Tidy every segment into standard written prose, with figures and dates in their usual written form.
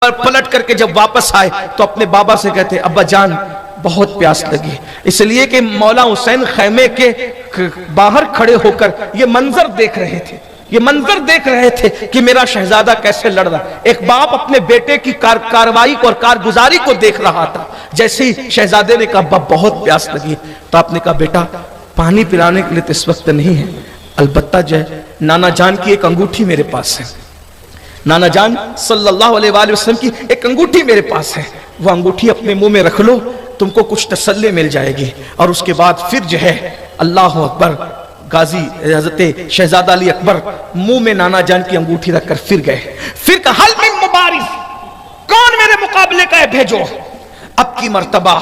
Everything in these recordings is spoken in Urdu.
اور پلٹ کر کے جب واپس آئے تو اپنے بابا سے کہتے ابا جان بہت پیاس لگی، اس لیے کہ مولا حسین خیمے کے باہر کھڑے ہو کر یہ منظر دیکھ رہے تھے کہ میرا شہزادہ کیسے لڑ رہا۔ ایک باپ اپنے بیٹے کی کارروائی کو اور کارگزاری کو دیکھ رہا تھا۔ جیسے ہی شہزادے نے کہا ابا بہت پیاس لگی، تو آپ نے کہا بیٹا پانی پلانے کے لیے تو اس وقت نہیں ہے، البتہ جو ہے نانا جان کی ایک انگوٹھی میرے پاس ہے، نانا جان صلی اللہ علیہ وآلہ وسلم کی ایک انگوٹھی میرے پاس ہے، وہ انگوٹھی اپنے منہ میں رکھ لو، تم کو کچھ تسلی مل جائے گی۔ اور اس کے بعد پھر جو ہے اللہ اکبر، غازی حضرت شہزادہ علی اکبر منہ میں نانا جان کی انگوٹھی رکھ کر پھر گئے، پھر کہا حل من مبارز، کون میرے مقابلے کا ہے بھیجو۔ اب کی مرتبہ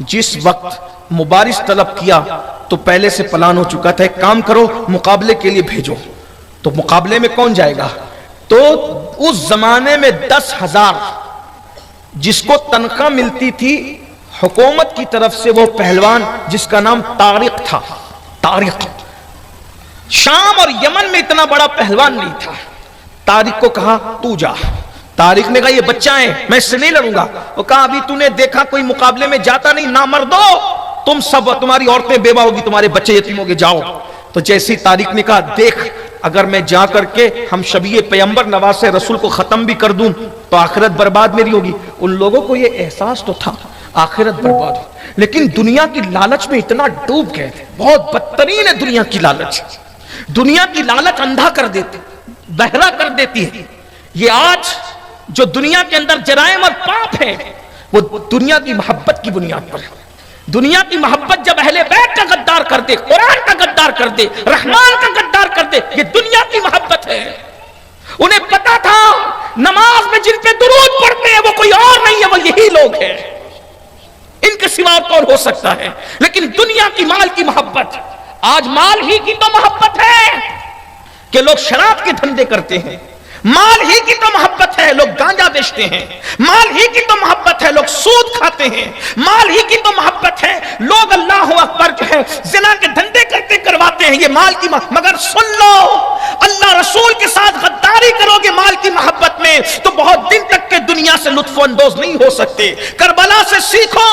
جس وقت مبارز طلب کیا تو پہلے سے پلان ہو چکا تھا، ایک کام کرو مقابلے کے لیے بھیجو۔ تو مقابلے میں کون جائے گا؟ تو اس زمانے میں 10,000 جس کو تنخواہ ملتی تھی حکومت کی طرف سے، وہ پہلوان جس کا نام طارق تھا، طارق شام اور یمن میں اتنا بڑا پہلوان نہیں تھا۔ طارق کو کہا تو جا۔ طارق نے کہا یہ بچہ ہے میں اس سے نہیں لڑوں گا۔ وہ کہا ابھی تو نے دیکھا کوئی مقابلے میں جاتا نہیں، نامردو تم سب، تمہاری عورتیں بیوہ ہوگی، تمہارے بچے یتیم ہوگے، جاؤ۔ تو جیسی طارق نے کہا دیکھ اگر میں جا کر کے ہم شبیہ پیغمبر نواز رسول کو ختم بھی کر دوں تو آخرت برباد میری ہوگی۔ ان لوگوں کو یہ احساس تو تھا آخرت برباد ہو، لیکن دنیا کی لالچ میں اتنا ڈوب گئے تھے، بہت بدترین ہے دنیا کی لالچ۔ دنیا کی لالچ اندھا کر دیتی، بہرا کر دیتی ہے۔ یہ آج جو دنیا کے اندر جرائم اور پاپ ہے وہ دنیا کی محبت کی بنیاد پر ہے۔ دنیا کی محبت جب اہل بیت کا غدار کر دے، قرآن کا غدار کر دے، رحمان کا غدار کر دے، یہ دنیا کی محبت ہے۔ انہیں پتا تھا نماز میں جن پہ درود پڑھتے ہیں وہ کوئی اور نہیں ہے، وہ یہی لوگ ہیں، ان کے سوا کون ہو سکتا ہے۔ لیکن دنیا کی مال کی محبت، آج مال ہی کی تو محبت ہے کہ لوگ شراب کے دھندے کرتے ہیں، مال ہی کی تو محبت ہے لوگ گانجا بیچتے ہیں، مال ہی کی تو محبت ہے لوگ سود کھاتے ہیں، مال ہی کی تو محبت ہے لوگ اللہ اکبر جو ہے زنا کے دھندے کرتے کرواتے ہیں، یہ مال کی مگر سن لو اللہ رسول کے ساتھ غداری کرو گے مال کی محبت میں تو بہت دن تک کے دنیا سے لطف اندوز نہیں ہو سکتے۔ کربلا سے سیکھو،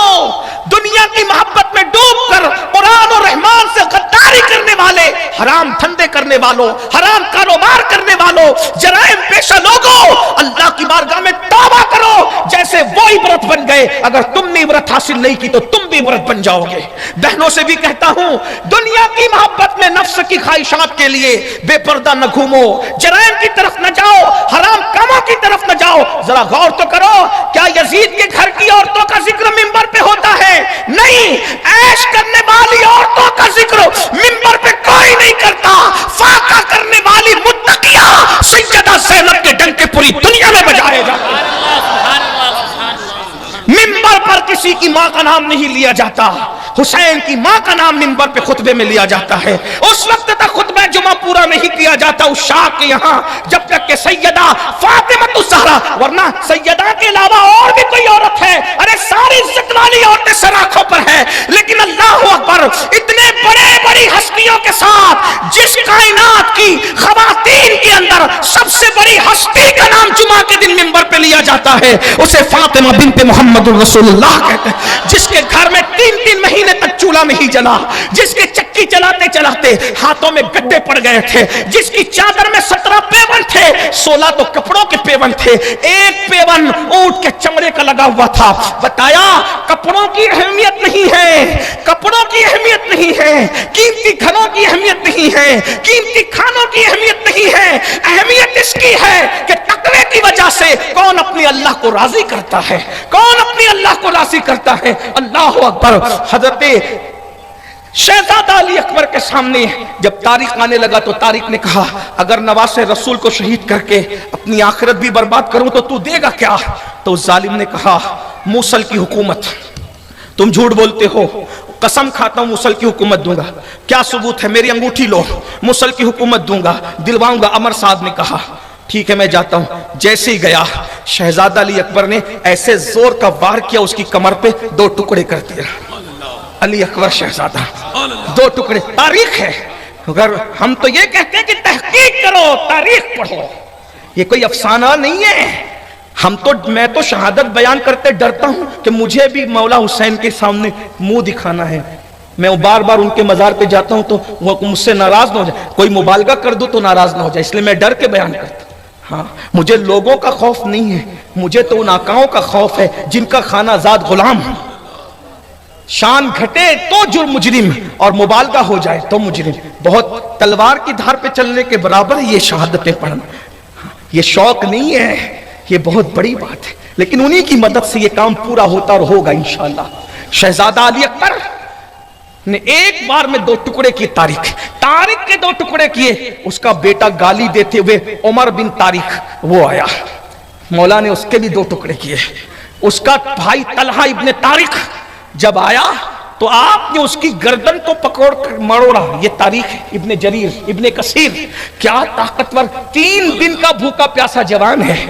دنیا کی محبت میں ڈوب کر قرآن اور رحمان سے غداری کرنے والے، حرام دھندے کرنے والوں، حرام کاروبار کرنے والوں، جرائم پیشہ لوگوں، اللہ کی بارگاہ میں توبہ کرو، جیسے وہ عبرت بن گئے۔ اگر تم نے عبرت حاصل نہیں کی تو تم بھی عبرت بن جاؤ گے۔ بہنوں سے بھی کہتا ہوں دنیا کی محبت میں نفس کی خواہشات کے لیے بے پردہ نہ گھومو، جرائم کی طرف نہ جاؤ، حرام کاموں کی طرف نہ جاؤ۔ ذرا غور تو کرو، کیا یزید کے گھر کی عورتوں کا ذکر منبر پہ ہوتا ہے؟ نہیں، عیش کرنے والی عورتوں کا ذکر منبر پہ کوئی نہیں کرتا۔ فاقہ کرنے والی متقیہ سیدہ زینب کے ڈنکے پوری دنیا میں بجائے جاتے ہیں۔ منبر پر کسی کی ماں کا نام نہیں لیا جاتا، حسین کی ماں کا نام منبر پہ خطبے میں لیا جاتا ہے۔ اس وقت تک خطبہ جمعہ پورا نہیں کیا جاتا اس شاہ کے یہاں جب تک کہ سیدہ فاطمہ الزہرا، ورنہ سیدہ کے علاوہ اور بھی کوئی عورت ہے، ارے ساری عزت والی عورتیں سراخوں پر ہیں، لیکن اللہ اکبر اتنے بڑے بڑی ہستیوں کے ساتھ جس کائنات کی خواتین کے اندر سب سے بڑی ہستی کا نام جمعہ کے دن منبر پہ لیا جاتا ہے اسے فاطمہ بنت محمد الرسول اللہ کہتے ہیں، جس کے گھر میں 3 مہینے تک چولہا نہیں جلا، جس کے چکی چلاتے چلاتے ہاتھوں میں گڈھے پڑ گئے تھے، جس کی چادر میں 17 پیون تھے، 16 تو کپڑوں کے پیون تھے، ایک پیون اونٹ کے چمڑے کا لگا ہوا تھا۔ بتایا کپڑوں کی اہمیت نہیں ہے، کپڑوں کی اہمیت نہیں ہے، قیمتی گھروں کی اہمیت نہیں ہے، قیمتی کھانوں کی اہمیت نہیں ہے، اہمیت اس کی ہے کہ تقوی کی وجہ سے کون اپنے اللہ کو راضی کرتا ہے، کون اپنے اللہ کو راضی کرتا ہے۔ اللہ اکبر۔ حضرت شہزادہ علی اکبر کے سامنے جب طارق آنے لگا تو طارق نے کہا اگر نواز رسول کو شہید کر کے اپنی آخرت بھی برباد کروں تو تو دے گا کیا؟ تو اس ظالم نے کہا موصل کی حکومت، تم جھوٹ بولتے ہو، قسم کھاتا ہوں موصل کی حکومت دوں گا۔ کیا ثبوت ہے؟ میری انگوٹھی لو، موصل کی حکومت دوں گا، دلواؤں گا۔ عمر صاحب نے کہا ٹھیک ہے میں جاتا ہوں۔ جیسے ہی گیا شہزادہ علی اکبر نے ایسے زور کا وار کیا اس کی کمر پہ، 2 ٹکڑے کر دیا۔ علی اکبر شہزادہ 2 ٹکڑے۔ تاریخ ہے، اگر ہم تو یہ کہتے ہیں کہ تحقیق کرو، تاریخ پڑھو، یہ کوئی افسانہ نہیں ہے۔ میں تو شہادت بیان کرتے ڈرتا ہوں کہ مجھے بھی مولا حسین کے سامنے منہ دکھانا ہے. میں بار بار ان کے مزار پہ جاتا ہوں تو وہ مجھ سے ناراض نہ ہو جائے, کوئی مبالغہ کر دو تو ناراض نہ ہو جائے, اس لیے میں ڈر کے بیان کرتا ہوں. ہاں, مجھے لوگوں کا خوف نہیں ہے, مجھے تو ان آقاؤں کا خوف ہے جن کا خانہ زاد غلام. شان گھٹے تو جرم مجرم, اور مبالغہ ہو جائے تو مجرم. بہت تلوار کی دھار پہ چلنے کے برابر یہ شہادتیں پڑھنا. یہ شوق نہیں ہے, یہ بہت بڑی بات ہے, لیکن انہی کی مدد سے یہ کام پورا ہوتا اور ہوگا انشاءاللہ. شہزادہ علی اکبر نے ایک بار میں 2 ٹکڑے کیے. طارق کے 2 ٹکڑے کیے. اس کا بیٹا گالی دیتے ہوئے عمر بن طارق وہ آیا, مولا نے اس کے بھی 2 ٹکڑے کیے. اس کا بھائی طلحہ ابن طارق جب آیا تو آپ نے اس کی گردن کو پکڑ کر مروڑا. یہ تاریخ ہے, ابن جریر, ابن کثیر. کیا طاقتور 3 دن کا بھوکا پیاسا جوان ہے,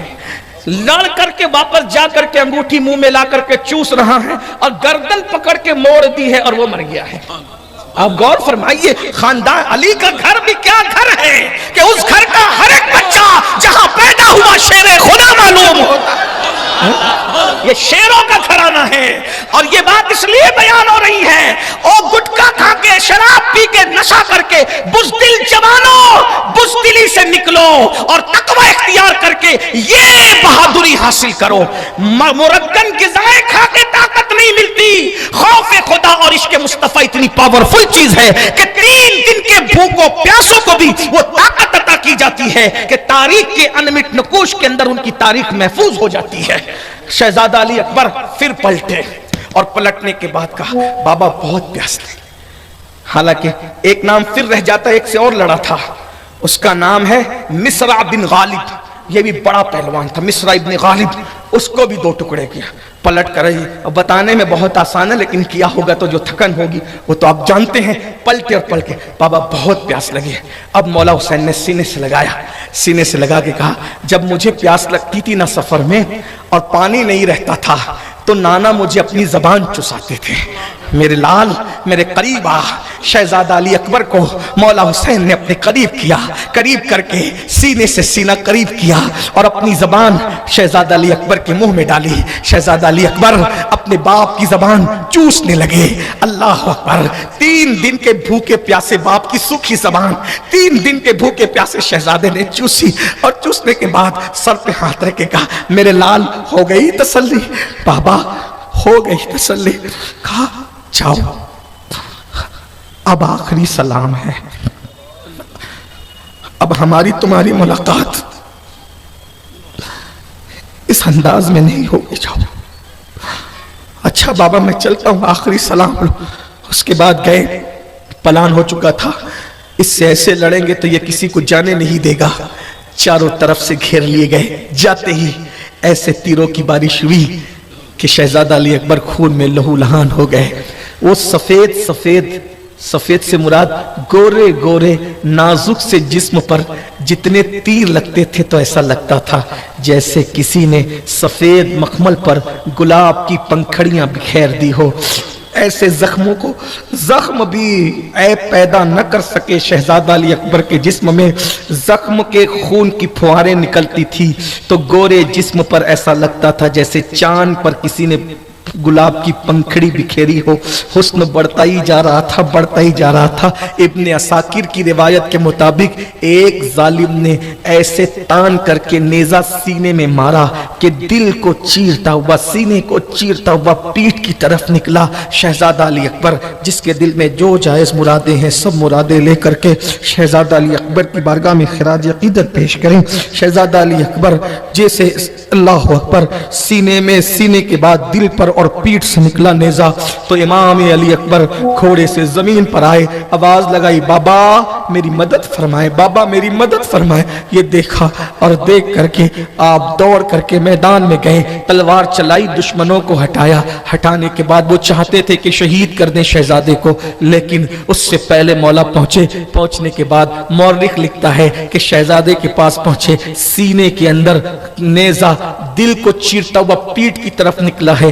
لڑ کر کے واپس جا کر کے انگوٹھی منہ میں لا کر کے چوس رہا ہے اور گردن پکڑ کے موڑ دی ہے اور وہ مر گیا ہے. آپ غور فرمائیے, خاندان علی کا گھر بھی کیا گھر ہے کہ اس گھر کا ہر ایک بچہ جہاں پیدا ہوا شیر خدا معلوم ہوتا. یہ شیروں کا گھرانہ ہے, اور یہ بات اس لیے بیان ہو رہی ہے, او گٹکا کھا کے, شراب پی کے, نشہ کر کے بزدل جوانوں, بزدلی سے نکلو اور تقوی اختیار کر کے یہ بہادری حاصل کرو. مرگن غذائیں کھا کے طاقت نہیں ملتی. خوف خدا اور عشق مصطفیٰ اتنی پاورفل چیز ہے کہ 3 دن کے بھوکوں پیاسوں کو بھی وہ طاقت عطا کی جاتی ہے کہ تاریخ کے انمٹ نقوش کے اندر ان کی تاریخ محفوظ ہو جاتی ہے. شہزادہ علی اکبر پھر پلٹے, اور پلٹنے کے بعد کہا بابا بہت پیاس لگی. حالانکہ ایک نام پھر رہ جاتا, ایک سے اور لڑا تھا, اس کا نام ہے مصرع بن غالب. یہ بھی بڑا پہلوان تھا, مصرع ابن غالب. اس کو بھی 2 ٹکڑے کیا. پلٹ کر رہی, بتانے میں بہت آسان ہے لیکن کیا ہوگا تو جو تھکن ہوگی وہ تو آپ جانتے ہیں. پلٹے اور پلٹ کے بابا بہت پیاس لگی ہے. اب مولا حسین نے سینے سے لگایا, سینے سے لگا کے کہا جب مجھے پیاس لگتی تھی نا سفر میں اور پانی نہیں رہتا تھا تو نانا مجھے اپنی زبان چساتے تھے. میرے لال میرے قریب آ. شہزادہ علی اکبر کو مولا حسین نے اپنے قریب کیا, قریب کر کے سینے سے سینہ قریب کیا اور اپنی زبان شہزادہ علی اکبر کے منہ میں ڈالی. شہزادہ علی اکبر اپنے باپ کی زبان چوسنے لگے. اللہ اکبر, 3 دن کے بھوکے پیاسے باپ کی سوکھی زبان 3 دن کے بھوکے پیاسے شہزادے نے چوسی, اور چوسنے کے بعد سر پہ ہاتھ رکھ کے کہا میرے لال ہو گئی تسلی, بابا ہو گئی تسلی. کہا جاؤ اب آخری سلام ہے, اب ہماری تمہاری ملاقات اس انداز میں نہیں ہوگی, جاؤ. اچھا بابا میں چلتا ہوں, آخری سلام لو. اس کے بعد گئے. پلان ہو چکا تھا, اس سے ایسے لڑیں گے تو یہ کسی کو جانے نہیں دے گا. چاروں طرف سے گھیر لیے گئے. جاتے ہی ایسے تیروں کی بارش ہوئی کہ شہزادہ علی اکبر خون میں لہو لہان ہو گئے. وہ سفید سے مراد گورے گورے نازک سے جسم پر جتنے تیر لگتے تھے تو ایسا لگتا تھا جیسے کسی نے سفید مخمل پر گلاب کی پنکھڑیاں بکھیر دی ہو. ایسے زخموں کو زخم بھی عیب پیدا نہ کر سکے. شہزادہ علی اکبر کے جسم میں زخم کے خون کی پھواریں نکلتی تھی تو گورے جسم پر ایسا لگتا تھا جیسے چاند پر کسی نے گلاب کی پنکھڑی بکھیری ہو. حسن بڑھتا ہی جا رہا تھا, بڑھتا ہی جا رہا تھا. ابن عساکر کی روایت کے مطابق ایک ظالم نے ایسے تان کر کے نیزہ سینے میں مارا کہ دل کو چیرتا ہوا, سینے کو چیرتا ہوا پیٹھ کی طرف نکلا. شہزادہ علی اکبر جس کے دل میں جو جائز مرادیں ہیں سب مرادیں لے کر کے شہزادہ علی اکبر کی بارگاہ میں خراج عقیدت پیش کریں. شہزادہ علی اکبر جیسے اللہ اکبر سینے میں, سینے کے بعد دل پر اور پیٹھ سے نکلا نیزہ تو امام علی اکبر گھوڑے سے زمین پر آئے. آواز لگائی بابا میری مدد فرمائے, بابا میری مدد فرمائے. یہ دیکھا اور دیکھ کر کے آپ دوڑ کر کے میدان میں گئے. تلوار چلائی, دشمنوں کو ہٹایا. ہٹانے کے بعد وہ چاہتے تھے کہ شہید کر دیں شہزادے کو, لیکن اس سے پہلے مولا پہنچے. پہنچنے کے بعد مورخ لکھتا ہے کہ شہزادے کے پاس پہنچے, سینے کے اندر نیزہ دل کو چیرتا ہوا پیٹھ کی طرف نکلا ہے.